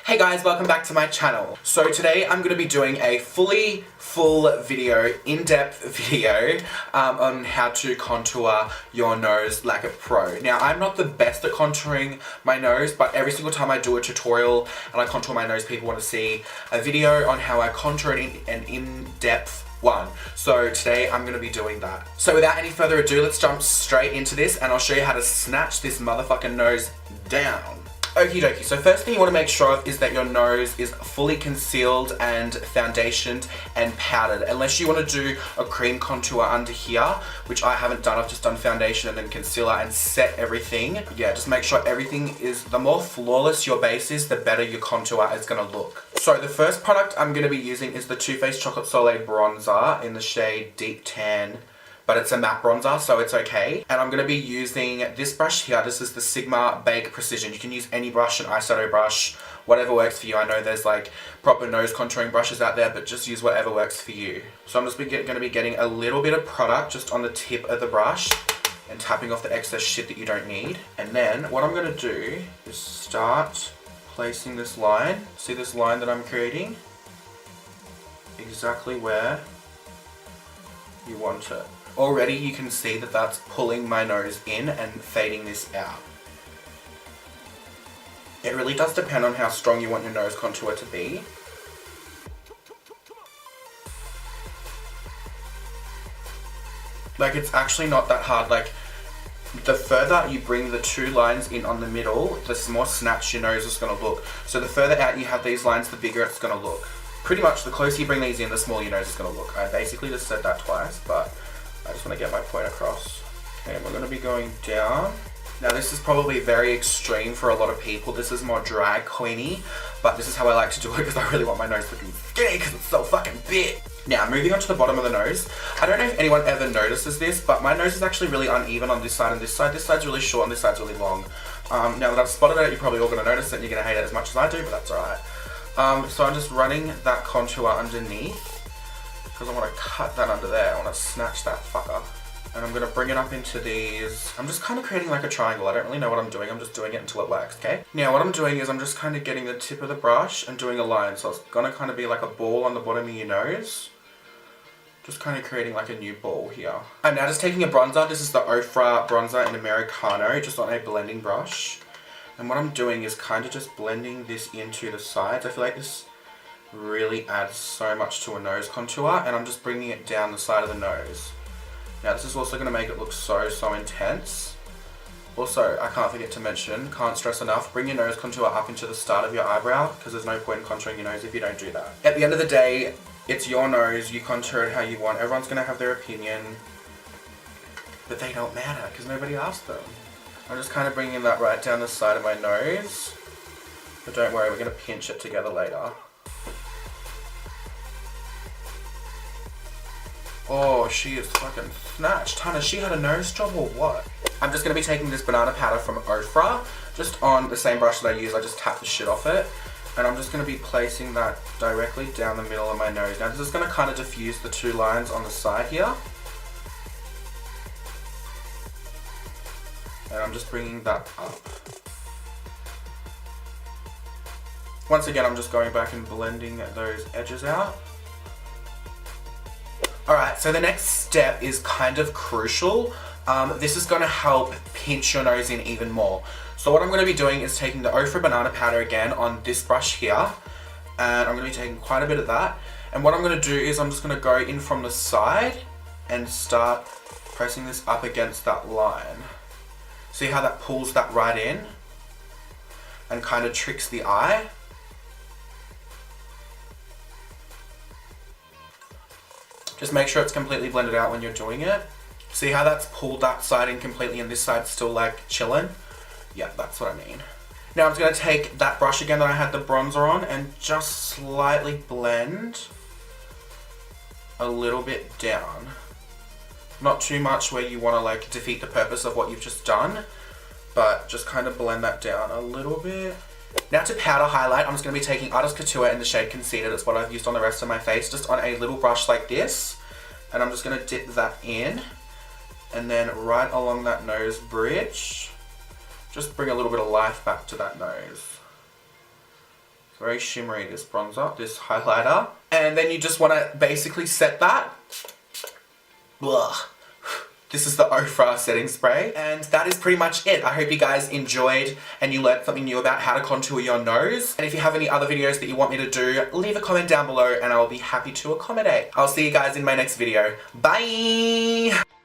Hey guys, welcome back to my channel. So today I'm going to be doing a full video, in-depth video on how to contour your nose like a pro. Now I'm not the best at contouring my nose, but every single time I do a tutorial and I contour my nose, people want to see a video on how I contour it in an in-depth one. So today I'm going to be doing that. So without any further ado, let's jump straight into this and I'll show you how to snatch this motherfucking nose down. Okie dokie, so first thing you want to make sure of is that your nose is fully concealed and foundationed and powdered. Unless you want to do a cream contour under here, which I haven't done, I've just done foundation and then concealer and set everything. Yeah, just make sure everything is, the more flawless your base is, the better your contour is going to look. So the first product I'm going to be using is the Too Faced Chocolate Soleil Bronzer in the shade Deep Tan. But it's a matte bronzer, so it's okay. And I'm going to be using this brush here. This is the Sigma Bake Precision. You can use any brush, an eyeshadow brush, whatever works for you. I know there's like proper nose contouring brushes out there, but just use whatever works for you. So I'm just going to be getting a little bit of product just on the tip of the brush and tapping off the excess shit that you don't need. And then what I'm going to do is start placing this line. See this line that I'm creating? Exactly where you want it. Already you can see that that's pulling my nose in and fading this out. It really does depend on how strong you want your nose contour to be. Like, it's actually not that hard. Like, the further you bring the two lines in on the middle, the more snatched your nose is going to look. So the further out you have these lines, the bigger it's going to look. Pretty much the closer you bring these in, the smaller your nose is going to look. I basically just said that twice, but I just want to get my point across. Okay, we're going to be going down. Now this is probably very extreme for a lot of people. This is more drag queeny, but this is how I like to do it because I really want my nose looking skinny because it's so fucking big. Now moving on to the bottom of the nose. I don't know if anyone ever notices this, but my nose is actually really uneven on this side and this side. This side's really short and this side's really long. Now that I've spotted it, you're probably all going to notice it and you're going to hate it as much as I do, but that's alright. So I'm just running that contour underneath, because I want to cut that under there. I want to snatch that fucker. And I'm going to bring it up into these. I'm just kind of creating like a triangle. I don't really know what I'm doing. I'm just doing it until it works, okay? Now what I'm doing is I'm just kind of getting the tip of the brush and doing a line. So it's going to kind of be like a ball on the bottom of your nose. Just kind of creating like a new ball here. I'm now just taking a bronzer. This is the Ofra bronzer in Americano, just on a blending brush. And what I'm doing is kind of just blending this into the sides. I feel like this really adds so much to a nose contour, and I'm just bringing it down the side of the nose. Now this is also going to make it look so intense. Also, I can't forget to mention, can't stress enough, bring your nose contour up into the start of your eyebrow, because there's no point in contouring your nose if you don't do that. At the end of the day, it's your nose, you contour it how you want. Everyone's going to have their opinion, but they don't matter because nobody asked them. I'm just kind of bringing that right down the side of my nose, but don't worry, we're going to pinch it together later. Oh, she is fucking snatched. Hannah, she had a nose job or what? I'm just going to be taking this banana powder from Ofra, just on the same brush that I use. I just tap the shit off it. And I'm just going to be placing that directly down the middle of my nose. Now this is going to kind of diffuse the two lines on the side here. And I'm just bringing that up. Once again, I'm just going back and blending those edges out. Alright, so the next step is kind of crucial. This is going to help pinch your nose in even more. So what I'm going to be doing is taking the Ofra banana powder again on this brush here. And I'm going to be taking quite a bit of that. And what I'm going to do is I'm just going to go in from the side and start pressing this up against that line. See how that pulls that right in? And kind of tricks the eye? Just make sure it's completely blended out when you're doing it. See how that's pulled that side in completely and this side's still like chilling? Yeah, that's what I mean. Now I'm just going to take that brush again that I had the bronzer on and just slightly blend a little bit down. Not too much where you want to like defeat the purpose of what you've just done, but just kind of blend that down a little bit. Now to powder highlight, I'm just going to be taking Artist Couture in the shade Conceited. It's what I've used on the rest of my face, just on a little brush like this. And I'm just going to dip that in. And then right along that nose bridge, just bring a little bit of life back to that nose. Very shimmery, this bronzer, this highlighter. And then you just want to basically set that. Blah. This is the Ofra setting spray, and that is pretty much it. I hope you guys enjoyed and you learned something new about how to contour your nose. And if you have any other videos that you want me to do, leave a comment down below and I will be happy to accommodate. I'll see you guys in my next video. Bye!